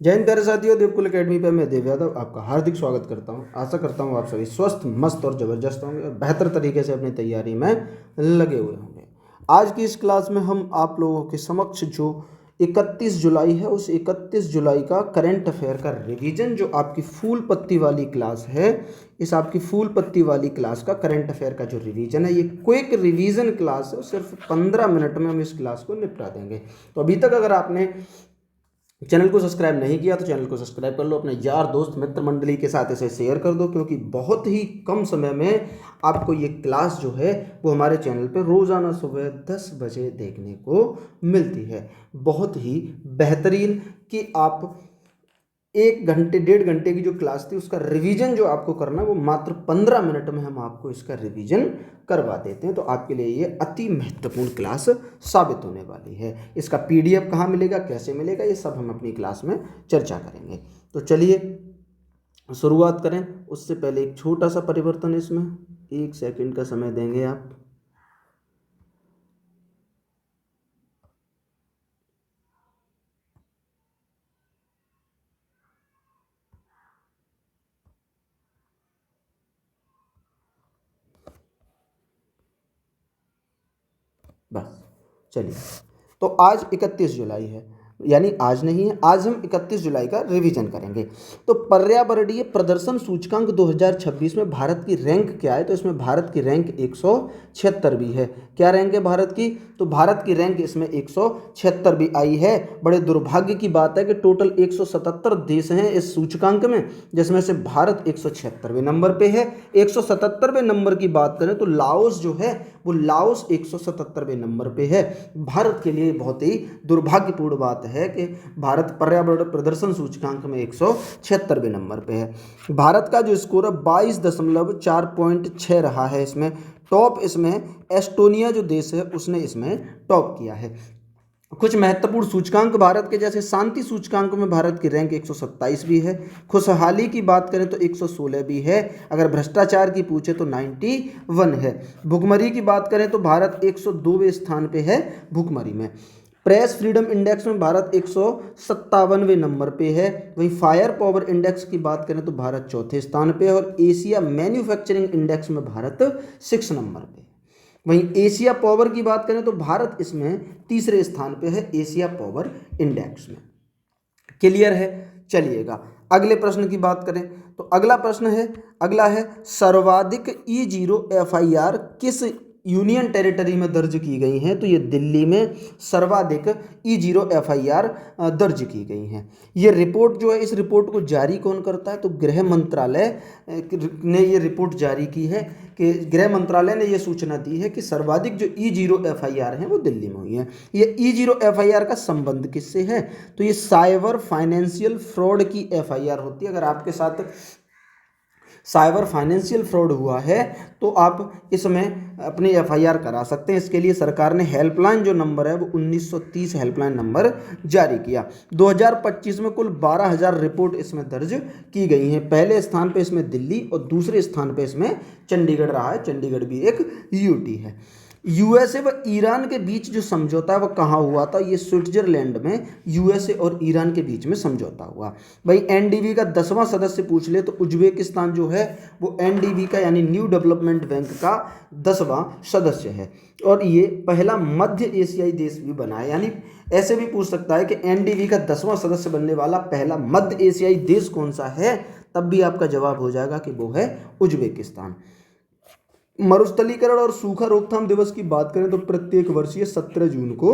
जय हिंद प्यारे साथियों, देवकुल एकेडमी पर मैं देव यादव आपका हार्दिक स्वागत करता हूं। आशा करता हूं आप सभी स्वस्थ, मस्त और ज़बरदस्त होंगे और बेहतर तरीके से अपनी तैयारी में लगे हुए होंगे। आज की इस क्लास में हम आप लोगों के समक्ष जो 31 जुलाई है, उस 31 जुलाई का करंट अफेयर का रिवीजन, जो आपकी फूल पत्ती वाली क्लास है, इस आपकी फूल पत्ती वाली क्लास का करंट अफेयर का जो रिवीजन है, ये क्विक रिवीजन क्लास है। सिर्फ 15 मिनट में हम इस क्लास को निपटा देंगे। तो अभी तक अगर आपने चैनल को सब्सक्राइब नहीं किया तो चैनल को सब्सक्राइब कर लो, अपने यार दोस्त मित्र मंडली के साथ इसे शेयर कर दो, क्योंकि बहुत ही कम समय में आपको ये क्लास जो है वो हमारे चैनल पे रोज़ाना सुबह 10 बजे देखने को मिलती है। बहुत ही बेहतरीन कि आप 1 घंटे 1.5 घंटे की जो क्लास थी उसका रिवीजन जो आपको करना है वो मात्र 15 मिनट में हम आपको इसका रिवीजन करवा देते हैं। तो आपके लिए ये अति महत्वपूर्ण क्लास साबित होने वाली है। इसका पीडीएफ कहाँ मिलेगा, कैसे मिलेगा, ये सब हम अपनी क्लास में चर्चा करेंगे। तो चलिए शुरुआत करें। उससे पहले एक छोटा सा परिवर्तन, इसमें 1 सेकंड का समय देंगे आप। बस चलिए, तो आज 31 जुलाई है, यानी आज नहीं है, आज हम 31 जुलाई का रिवीजन करेंगे। तो पर्यावरणीय प्रदर्शन सूचकांक 2026 में भारत की रैंक क्या है? तो इसमें भारत की रैंक 176वीं है। क्या रैंक है भारत की? तो भारत की रैंक इसमें 176वीं आई है। बड़े दुर्भाग्य की बात है कि टोटल 177 देश हैं इस सूचकांक में, जिसमें से भारत 176वें नंबर पे है। 177वें नंबर की बात करें तो लाओस जो है वो लाओस 177वें नंबर पे है। भारत के लिए बहुत ही दुर्भाग्यपूर्ण बात है कि भारत पर्यावरण प्रदर्शन सूचकांक में 176वें नंबर पे है। भारत का जो स्कोर है 22.6 रहा है। इसमें टॉप, इसमें एस्टोनिया जो देश है उसने इसमें टॉप किया है। कुछ महत्वपूर्ण सूचकांक भारत के, जैसे शांति सूचकांक में भारत की रैंक 127 भी है। खुशहाली की बात करें तो 116 भी है। अगर भ्रष्टाचार की पूछे तो 91 है। भुखमरी की बात करें तो भारत 102वें स्थान पे है भुखमरी में। प्रेस फ्रीडम इंडेक्स में भारत 157वें नंबर पे है। वहीं फायर पावर इंडेक्स की बात करें तो भारत चौथे स्थान पे है। और एशिया मैन्युफैक्चरिंग इंडेक्स में भारत 6 नंबर पे है। वहीं एशिया पावर की बात करें तो भारत इसमें तीसरे स्थान पे है एशिया पावर इंडेक्स में। क्लियर है? चलिएगा अगले प्रश्न की बात करें तो अगला है सर्वाधिक E0 FIR किस यूनियन टेरिटरी में दर्ज की गई हैं? तो ये दिल्ली में सर्वाधिक E0 FIR दर्ज की गई हैं। ये रिपोर्ट जो है, इस रिपोर्ट को जारी कौन करता है? तो गृह मंत्रालय ने ये रिपोर्ट जारी की है कि गृह मंत्रालय ने ये सूचना दी है कि सर्वाधिक जो E0 FIR हैं वो दिल्ली में हुई हैं। ये E0 FIR का संबंध किससे है? तो ये साइबर फाइनेंशियल फ्रॉड की FIR होती है। अगर आपके साथ साइबर फाइनेंशियल फ्रॉड हुआ है तो आप इसमें अपनी FIR करा सकते हैं। इसके लिए सरकार ने हेल्पलाइन जो नंबर है वो 1930 हेल्पलाइन नंबर जारी किया। 2025 में कुल 12,000 रिपोर्ट इसमें दर्ज की गई हैं। पहले स्थान पे इसमें दिल्ली और दूसरे स्थान पे इसमें चंडीगढ़ रहा है। चंडीगढ़ भी एक UT है। USA व ईरान के बीच जो समझौता है वो कहाँ हुआ था? ये स्विट्जरलैंड में USA और ईरान के बीच में समझौता हुआ। भाई NDB का 10वां सदस्य पूछ ले तो उज्बेकिस्तान जो है वो NDB का यानी न्यू डेवलपमेंट बैंक का 10वां सदस्य है। और ये पहला मध्य एशियाई देश भी बना है। यानी ऐसे भी पूछ सकता है कि NDB का 10वां सदस्य बनने वाला पहला मध्य एशियाई देश कौन सा है? तब भी आपका जवाब हो जाएगा कि वो है उज्बेकिस्तान। मरुस्थलीकरण और सूखा रोकथाम दिवस की बात करें तो प्रत्येक वर्ष ये 17 जून को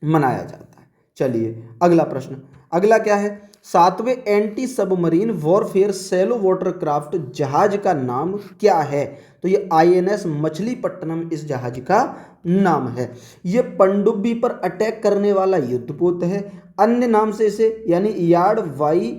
मनाया जाता है। चलिए अगला प्रश्न, अगला क्या है? 7वें anti submarine warfare shallow watercraft जहाज का नाम क्या है? तो ये INS मछलीपट्टनम इस जहाज का नाम है। ये पनडुब्बी पर अटैक करने वाला युद्धपोत है। अन्य नाम से इसे यानी यार्ड वाई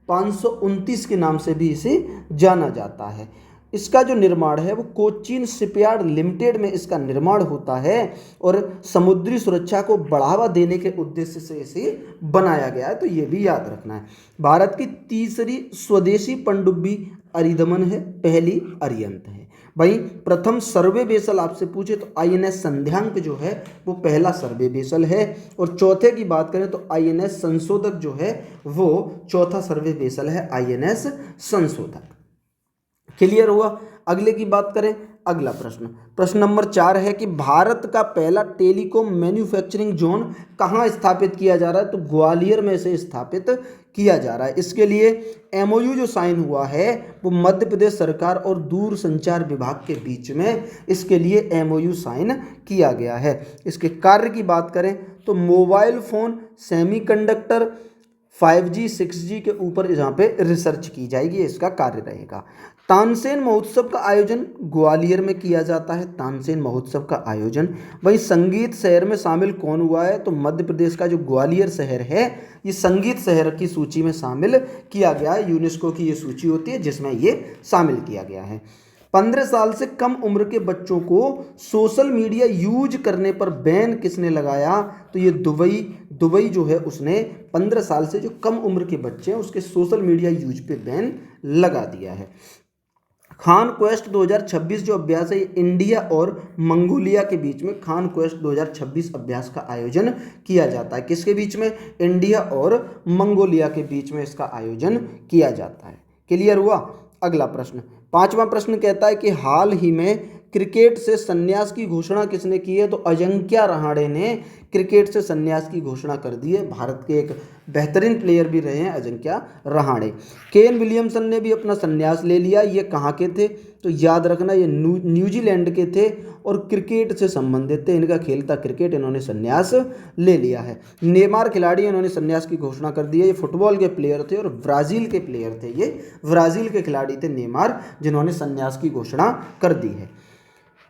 529 के नाम से भी इसे जाना जाता है। इसका जो निर्माण है वो कोचीन शिपयार्ड लिमिटेड में इसका निर्माण होता है और समुद्री सुरक्षा को बढ़ावा देने के उद्देश्य से इसे बनाया गया है। तो ये भी याद रखना है। भारत की तीसरी स्वदेशी पनडुब्बी अरिदमन है, पहली अरियंत है। भाई प्रथम सर्वे वेसल आपसे पूछे तो आईएनएस संध्यांक जो है वो पहला सर्वे वेसल है, और चौथे की बात करें तो आईएनएस संशोधक जो है वो चौथा सर्वे वेसल है, आईएनएस संशोधक। क्लियर हुआ। अगले की बात करें, अगला प्रश्न, प्रश्न नंबर 4 है कि भारत का पहला टेलीकॉम मैन्युफैक्चरिंग जोन कहाँ स्थापित किया जा रहा है, तो ग्वालियर में से स्थापित किया जा रहा है। इसके लिए एमओयू जो साइन हुआ है वो मध्य प्रदेश सरकार और दूरसंचार विभाग के बीच में इसके लिए एमओयू साइन किया गया है। इसके कार्य की बात करें तो mobile phone, semiconductor, 5G 6G के ऊपर यहाँ पे रिसर्च की जाएगी, इसका कार्य रहेगा। तानसेन महोत्सव का आयोजन ग्वालियर में किया जाता है, तानसेन महोत्सव का आयोजन। वहीं संगीत शहर में शामिल कौन हुआ है, तो मध्य प्रदेश का जो ग्वालियर शहर है ये संगीत शहर की सूची में शामिल किया गया है। यूनेस्को की ये सूची होती है जिसमें ये शामिल किया गया है। 15 साल से कम उम्र के बच्चों को सोशल मीडिया यूज करने पर बैन किसने लगाया, तो ये दुबई जो है उसने 15 साल से जो कम उम्र के बच्चे हैं उसके सोशल मीडिया यूज पे बैन लगा दिया है। खान क्वेस्ट 2026 जो अभ्यास है इंडिया और मंगोलिया के बीच में खान क्वेस्ट 2026 अभ्यास का आयोजन किया जाता है। किसके बीच में, इंडिया और मंगोलिया के बीच में इसका आयोजन किया जाता है। क्लियर हुआ। अगला प्रश्न, 5वां प्रश्न कहता है कि हाल ही में क्रिकेट से संन्यास की घोषणा किसने की है, तो अजिंक्य रहाणे ने क्रिकेट से संन्यास की घोषणा कर दी है। भारत के एक बेहतरीन प्लेयर भी रहे हैं अजिंक्य रहाणे। केन विलियमसन ने भी अपना संन्यास ले लिया। ये कहाँ के थे, तो याद रखना ये न्यूजीलैंड के थे और क्रिकेट से संबंधित थे, इनका खेल था क्रिकेट, इन्होंने संन्यास ले लिया है। नेमार खिलाड़ी इन्होंने संन्यास की घोषणा कर दी है। ये फुटबॉल के प्लेयर थे और ब्राज़ील के प्लेयर थे, ये ब्राज़ील के खिलाड़ी थे नेमार जिन्होंने संन्यास की घोषणा कर दी है।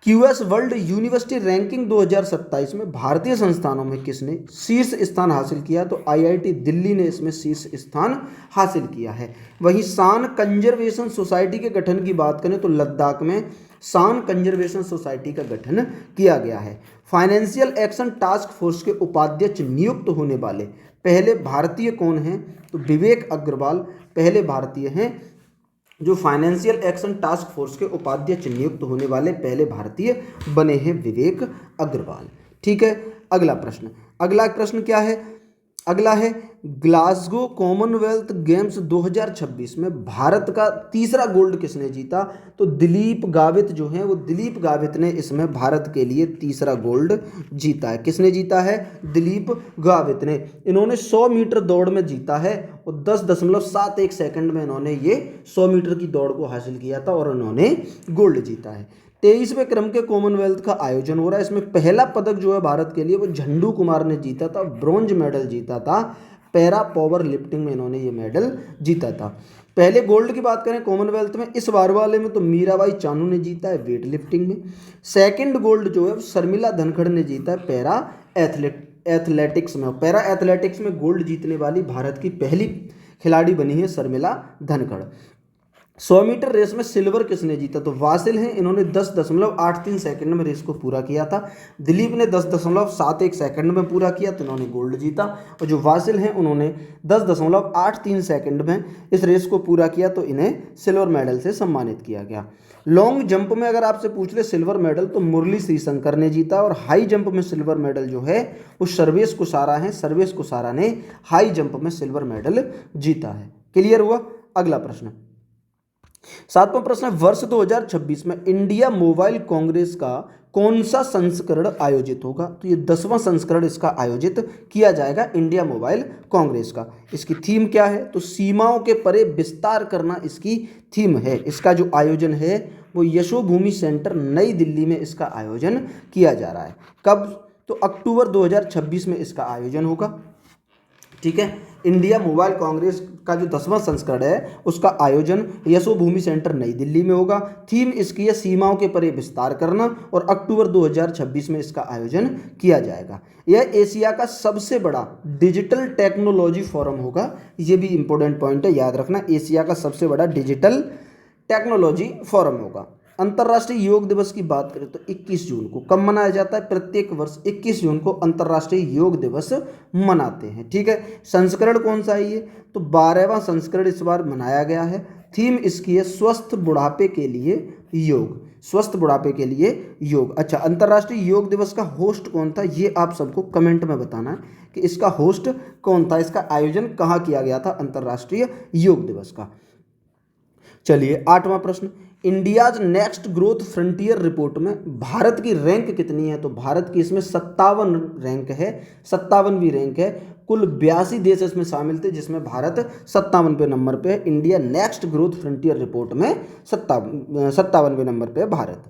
क्यूएस वर्ल्ड यूनिवर्सिटी रैंकिंग 2027 में भारतीय संस्थानों में किसने शीर्ष स्थान हासिल किया, तो आईआईटी दिल्ली ने इसमें शीर्ष स्थान हासिल किया है। वहीं सान कंजर्वेशन सोसाइटी के गठन की बात करें तो लद्दाख में सान कंजर्वेशन सोसाइटी का गठन किया गया है। फाइनेंशियल एक्शन टास्क फोर्स के उपाध्यक्ष नियुक्त होने वाले पहले भारतीय कौन हैं, तो विवेक अग्रवाल पहले भारतीय हैं जो फाइनेंशियल एक्शन टास्क फोर्स के उपाध्यक्ष नियुक्त होने वाले पहले भारतीय बने हैं, विवेक अग्रवाल। ठीक है। अगला प्रश्न क्या है, अगला है ग्लासगो कॉमनवेल्थ गेम्स 2026 में भारत का तीसरा गोल्ड किसने जीता, तो दिलीप गावित जो हैं वो दिलीप गावित ने इसमें भारत के लिए तीसरा गोल्ड जीता है। किसने जीता है, दिलीप गावित ने। इन्होंने 100 मीटर दौड़ में जीता है और 10.71 सेकंड में इन्होंने ये 100 मीटर की दौड़ को हासिल किया था और इन्होंने गोल्ड जीता है। 23वें क्रम के कॉमनवेल्थ का आयोजन हो रहा है। इसमें पहला पदक जो है भारत के लिए वो झंडू कुमार ने जीता था, ब्रॉन्ज मेडल जीता था, पैरा पावर लिफ्टिंग में इन्होंने ये मेडल जीता था। पहले गोल्ड की बात करें कॉमनवेल्थ में इस बार वाले में तो मीराबाई चानू ने जीता है वेट लिफ्टिंग में। सेकंड गोल्ड जो है शर्मिला धनखड़ ने जीता है पैरा एथलेटिक्स में। पैरा एथलेटिक्स में गोल्ड जीतने वाली भारत की पहली खिलाड़ी बनी है शर्मिला धनखड़। 100 मीटर रेस में सिल्वर किसने जीता, तो वासिल हैं, इन्होंने 10.83 सेकंड में रेस को पूरा किया था। दिलीप ने 10.71 सेकंड में पूरा किया तो इन्होंने गोल्ड जीता, और जो वासिल हैं उन्होंने 10.83 सेकंड में इस रेस को पूरा किया तो इन्हें सिल्वर मेडल से सम्मानित किया गया। लॉन्ग जंप में अगर आपसे पूछ ले सिल्वर मेडल तो मुरली श्रीशंकर ने जीता, और हाई जंप में सिल्वर मेडल जो है वो सर्वेश कुसारा हैं, सर्वेश कुसारा ने हाई जंप में सिल्वर मेडल जीता है। क्लियर हुआ। अगला प्रश्न, 7वां प्रश्न, वर्ष 2026 में इंडिया मोबाइल कांग्रेस का कौन सा संस्करण आयोजित होगा, तो ये 10वां संस्करण इसका आयोजित किया जाएगा इंडिया मोबाइल कांग्रेस का। इसकी थीम क्या है, तो सीमाओं के परे विस्तार करना इसकी थीम है। इसका जो आयोजन है वो यशोभूमि सेंटर नई दिल्ली में इसका आयोजन किया जा रहा है। कब, तो अक्टूबर 2026 में इसका आयोजन होगा। ठीक है। इंडिया मोबाइल कांग्रेस का जो 10वां संस्करण है उसका आयोजन यशोभूमि सेंटर नई दिल्ली में होगा। थीम इसकी है सीमाओं के परे विस्तार करना, और अक्टूबर 2026 में इसका आयोजन किया जाएगा। यह एशिया का सबसे बड़ा डिजिटल टेक्नोलॉजी फोरम होगा। ये भी इंपॉर्टेंट पॉइंट है, याद रखना, एशिया का सबसे बड़ा डिजिटल टेक्नोलॉजी फोरम होगा। अंतर्राष्ट्रीय योग दिवस की बात करें तो 21 जून को कब मनाया जाता है, प्रत्येक वर्ष 21 जून को अंतर्राष्ट्रीय योग दिवस मनाते हैं। ठीक है। संस्करण कौन सा है ये, तो 12वां संस्करण इस बार मनाया गया है। थीम इसकी है स्वस्थ बुढ़ापे के लिए योग, स्वस्थ बुढ़ापे के लिए योग। अच्छा, अंतर्राष्ट्रीय योग दिवस का होस्ट कौन था, ये आप सबको कमेंट में बताना है कि इसका होस्ट कौन था, इसका आयोजन कहाँ किया गया था अंतर्राष्ट्रीय योग दिवस का। चलिए 8वां प्रश्न, India's next growth frontier report में भारत की रैंक कितनी है, तो भारत की इसमें 57 रैंक है, 57वीं रैंक है। कुल 82 देश इसमें शामिल थे जिसमें भारत 57वें नंबर पे है। India next growth frontier report में 57वें नंबर पे है भारत।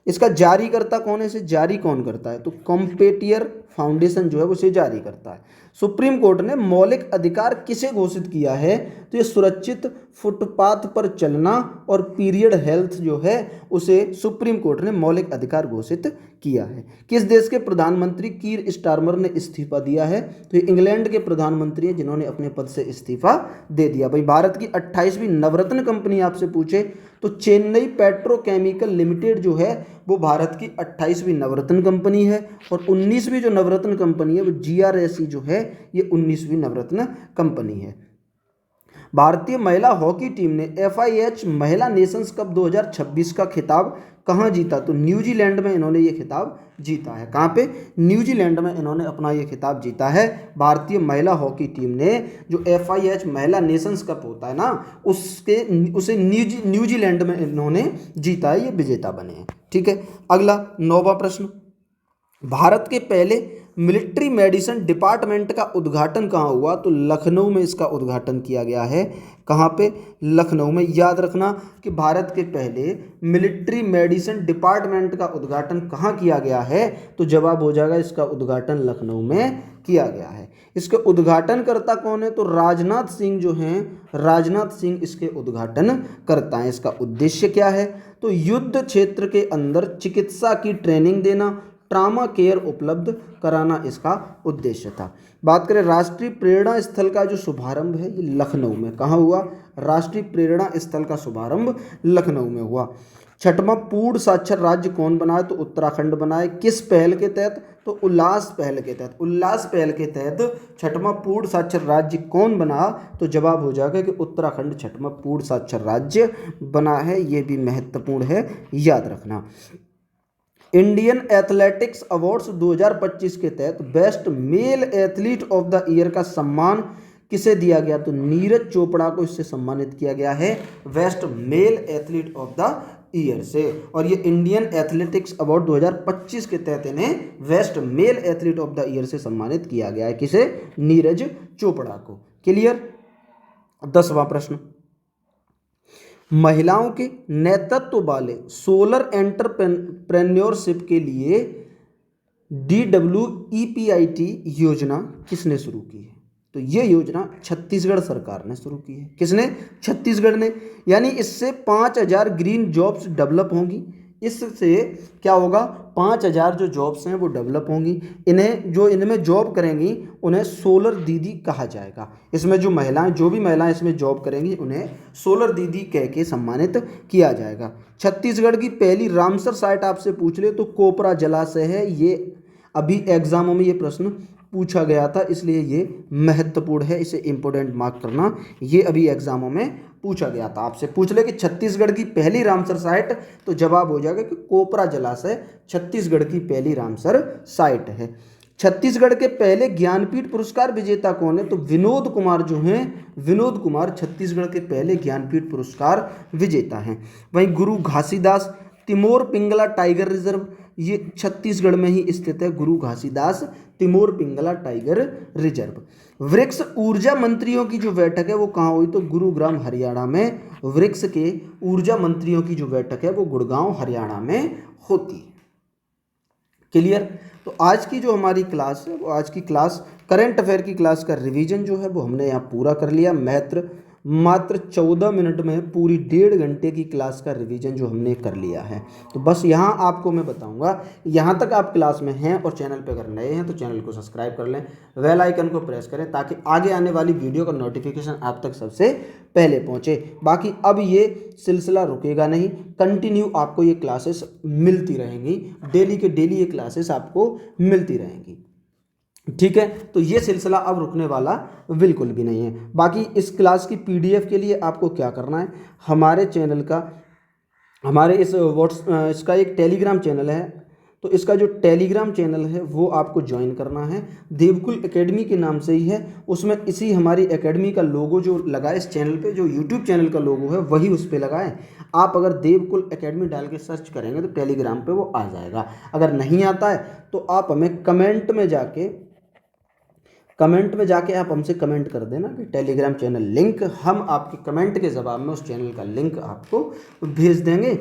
इसका जारीकर्ता कौन है, इसे जारी कौन करता है, तो कॉम्पेटियर फाउंडेशन जो है वो इसे जारी करता है। सुप्रीम कोर्ट ने मौलिक अधिकार किसे घोषित किया है, तो ये सुरक्षित फुटपाथ पर चलना और पीरियड हेल्थ जो है उसे सुप्रीम कोर्ट ने मौलिक अधिकार घोषित किया है। किस देश के प्रधानमंत्री कीर स्टारमर ने इस्तीफा दिया है, तो ये इंग्लैंड के प्रधानमंत्री हैं जिन्होंने अपने पद से इस्तीफा दे दिया। भाई भारत की 28वीं नवरत्न कंपनी आपसे पूछे तो चेन्नई पेट्रोकेमिकल लिमिटेड जो है वो भारत की 28वीं नवरत्न कंपनी है, और 19वीं जो नवरत्न कंपनी है वो GRSE जो है ये 19वीं नवरत्न कंपनी है। भारतीय महिला हॉकी टीम ने FIH महिला नेशंस कप 2026 का खिताब कहाँ जीता, तो न्यूजीलैंड में इन्होंने ये खिताब जीता है। कहाँ पे, न्यूजीलैंड में इन्होंने अपना ये खिताब जीता है। भारतीय महिला हॉकी टीम ने जो FIH महिला नेशंस कप होता है ना उसे न्यूजीलैंड में इन्होंने जीता है, ये विजेता बने हैं। ठीक है, अगला 9वां प्रश्न, भारत के पहले मिलिट्री मेडिसिन डिपार्टमेंट का उद्घाटन कहाँ हुआ, तो लखनऊ में इसका उद्घाटन किया गया है। कहाँ पे, लखनऊ में। याद रखना कि भारत के पहले मिलिट्री मेडिसिन डिपार्टमेंट का उद्घाटन कहाँ किया गया है, तो जवाब हो जाएगा इसका उद्घाटन लखनऊ में किया गया है। इसके उद्घाटनकर्ता कौन है, तो राजनाथ सिंह जो हैं, राजनाथ सिंह इसके उद्घाटन करता है। इसका उद्देश्य क्या है, तो युद्ध क्षेत्र के अंदर चिकित्सा की ट्रेनिंग देना, ट्रामा केयर उपलब्ध कराना इसका उद्देश्य था। बात करें राष्ट्रीय प्रेरणा स्थल का जो शुभारंभ है ये लखनऊ में कहाँ हुआ, राष्ट्रीय प्रेरणा स्थल का शुभारंभ लखनऊ में हुआ। 6वां पूर्ण साक्षर राज्य कौन बनाए, तो उत्तराखंड बनाए। किस पहल के तहत, तो उल्लास पहल के तहत। उल्लास पहल के तहत 6वां पूर्ण साक्षर राज्य कौन बना, तो जवाब हो जाएगा कि उत्तराखंड 6वां पूर्ण साक्षर राज्य बना है। ये भी महत्वपूर्ण है, याद रखना। इंडियन एथलेटिक्स अवार्ड्स 2025 के तहत best male athlete of the year का सम्मान किसे दिया गया, तो नीरज चोपड़ा को इससे सम्मानित किया गया है best male athlete of the year से। और ये इंडियन एथलेटिक्स अवार्ड 2025 के तहत इन्हें best male athlete of the year से सम्मानित किया गया है। किसे, नीरज चोपड़ा को। क्लियर। 10वां प्रश्न, महिलाओं के नेतृत्व वाले सोलर एंटरप्रेन्योरशिप के लिए DWEPIT योजना किसने शुरू की है, तो ये योजना छत्तीसगढ़ सरकार ने शुरू की है। किसने, छत्तीसगढ़ ने। यानी इससे 5000 ग्रीन जॉब्स डेवलप होंगी। इससे क्या होगा, 5000 जो जॉब्स हैं वो डेवलप होंगी। इनमें जॉब करेंगी उन्हें सोलर दीदी कहा जाएगा। इसमें जो महिलाएं, जो भी महिलाएं इसमें जॉब करेंगी उन्हें सोलर दीदी कह के सम्मानित किया जाएगा। छत्तीसगढ़ की पहली रामसर साइट आपसे पूछ ले तो कोपरा जलाशय है। ये अभी एग्जामों में ये प्रश्न पूछा गया था, इसलिए ये महत्वपूर्ण है, इसे इंपॉर्टेंट मार्क करना। ये अभी एग्जामों में पूछा गया था, आपसे पूछ ले कि छत्तीसगढ़ की पहली रामसर साइट, तो जवाब हो जाएगा कि कोपरा जलाशय छत्तीसगढ़ की पहली रामसर साइट है। छत्तीसगढ़ के पहले ज्ञानपीठ पुरस्कार विजेता कौन है, तो विनोद कुमार जो हैं, विनोद कुमार छत्तीसगढ़ के पहले ज्ञानपीठ पुरस्कार विजेता हैं। वहीं गुरु घासीदास तिमोर पिंगला टाइगर रिजर्व, ये छत्तीसगढ़ में ही स्थित है। Guru Ghasidas Timor Pingla tiger reserve. वृक्ष ऊर्जा मंत्रियों की जो बैठक है वो कहाँ हुई, तो गुरुग्राम हरियाणा में। वृक्ष के ऊर्जा मंत्रियों की जो बैठक है वो गुड़गांव हरियाणा में होती है। क्लियर। तो आज की जो हमारी क्लास है वो आज की क्लास करंट अफेयर की क्लास का रिवीजन जो है वो हमने यहाँ पूरा कर लिया। मात्र 14 मिनट में पूरी 1.5 घंटे की क्लास का रिवीजन जो हमने कर लिया है। तो बस यहाँ आपको मैं बताऊँगा, यहाँ तक आप क्लास में हैं और चैनल पे अगर नए हैं तो चैनल को सब्सक्राइब कर लें, बेल आइकन को प्रेस करें ताकि आगे आने वाली वीडियो का नोटिफिकेशन आप तक सबसे पहले पहुँचे। बाकी अब ये सिलसिला रुकेगा नहीं, कंटिन्यू आपको ये क्लासेस मिलती रहेंगी, डेली के डेली ये क्लासेस आपको मिलती रहेंगी। ठीक है, तो ये सिलसिला अब रुकने वाला बिल्कुल भी नहीं है। बाकी इस क्लास की पीडीएफ के लिए आपको क्या करना है, हमारे चैनल का, हमारे इस इसका एक टेलीग्राम चैनल है, तो इसका जो टेलीग्राम चैनल है वो आपको ज्वाइन करना है, देवकुल एकेडमी के नाम से ही है। उसमें इसी हमारी एकेडमी का लोगो जो लगा है इस चैनल पे, जो यूट्यूब चैनल का लोगो है वही उस पर लगा है। आप अगर देवकुल एकेडमी डाल के सर्च करेंगे तो टेलीग्राम पे वो आ जाएगा। अगर नहीं आता है तो आप हमें कमेंट में जाके आप हमसे कमेंट कर देना कि टेलीग्राम चैनल लिंक, हम आपके कमेंट के जवाब में उस चैनल का लिंक आपको भेज देंगे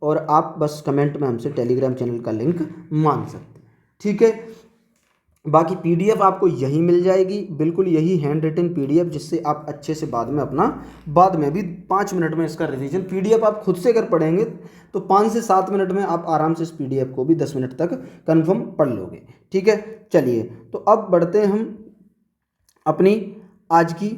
और आप बस कमेंट में हमसे टेलीग्राम चैनल का लिंक मांग सकते हैं। ठीक है, बाकी पीडीएफ आपको यहीं मिल जाएगी, बिल्कुल यही हैंड रिटन पीडीएफ, जिससे आप अच्छे से बाद में भी 5 मिनट में इसका रिवीजन, पीडीएफ आप खुद से अगर पढ़ेंगे तो 5 से 7 मिनट में आप आराम से इस पीडीएफ को भी 10 मिनट तक कन्फर्म पढ़ लोगे। ठीक है, चलिए तो अब बढ़ते हैं हम अपनी आज की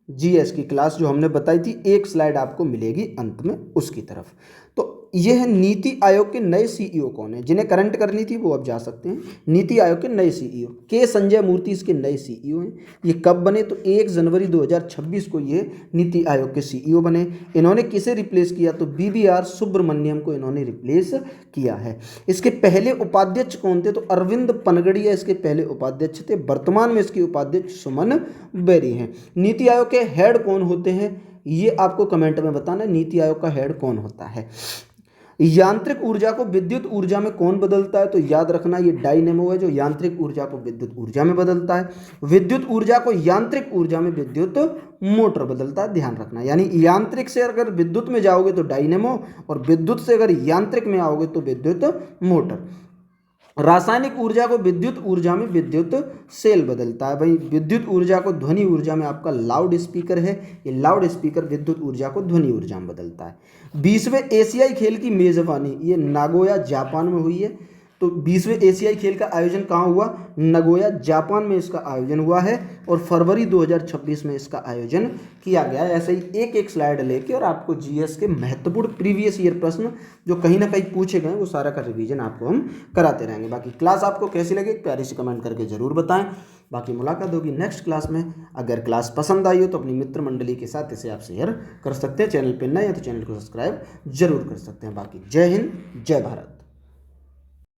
जीएस की क्लास, जो हमने बताई थी, एक स्लाइड आपको मिलेगी अंत में उसकी तरफ। तो ये है नीति आयोग के नए सीईओ कौन है, जिन्हें करंट करनी थी वो अब जा सकते हैं। नीति आयोग के नए सीईओ के संजय मूर्ति इसके नए सीईओ हैं। ये कब बने, तो 1 जनवरी 2026 को ये नीति आयोग के सीईओ बने। इन्होंने किसे रिप्लेस किया, तो बीबीआर सुब्रमण्यम को इन्होंने रिप्लेस किया है। इसके पहले उपाध्यक्ष कौन थे, तो अरविंद पनगड़िया इसके पहले उपाध्यक्ष थे। वर्तमान में इसके उपाध्यक्ष सुमन बेरी हैं। नीति आयोग के हेड कौन होते हैं ये आपको कमेंट में बताना है, नीति आयोग का हेड कौन होता है। यांत्रिक ऊर्जा को विद्युत ऊर्जा में कौन बदलता है, तो याद रखना ये डायनेमो है जो यांत्रिक ऊर्जा को विद्युत ऊर्जा में बदलता है। विद्युत ऊर्जा को यांत्रिक ऊर्जा में विद्युत मोटर बदलता है, ध्यान रखना। यानी यांत्रिक से अगर विद्युत में जाओगे तो डायनेमो, और विद्युत से अगर यांत्रिक में आओगे तो विद्युत मोटर। रासायनिक ऊर्जा को विद्युत ऊर्जा में विद्युत सेल बदलता है। भाई विद्युत ऊर्जा को ध्वनि ऊर्जा में आपका लाउड स्पीकर है, ये लाउड स्पीकर विद्युत ऊर्जा को ध्वनि ऊर्जा में बदलता है। 20वें एशियाई खेल की मेजबानी ये नागोया जापान में हुई है। तो 20वें एशियाई खेल का आयोजन कहाँ हुआ, नागोया जापान में इसका आयोजन हुआ है, और फरवरी 2026 में इसका आयोजन किया गया है। ऐसे ही एक एक स्लाइड लेके और आपको जीएस के महत्वपूर्ण प्रीवियस ईयर प्रश्न जो कहीं ना कहीं पूछे गए वो सारा का रिवीजन आपको हम कराते रहेंगे। बाकी क्लास आपको कैसी लगी प्यारी से कमेंट करके जरूर बताएं। बाकी मुलाकात होगी नेक्स्ट क्लास में। अगर क्लास पसंद आई हो तो अपनी मित्र मंडली के साथ इसे आप शेयर कर सकते हैं। चैनल पर नए हैं तो चैनल को सब्सक्राइब जरूर कर सकते हैं। बाकी जय हिंद, जय भारत।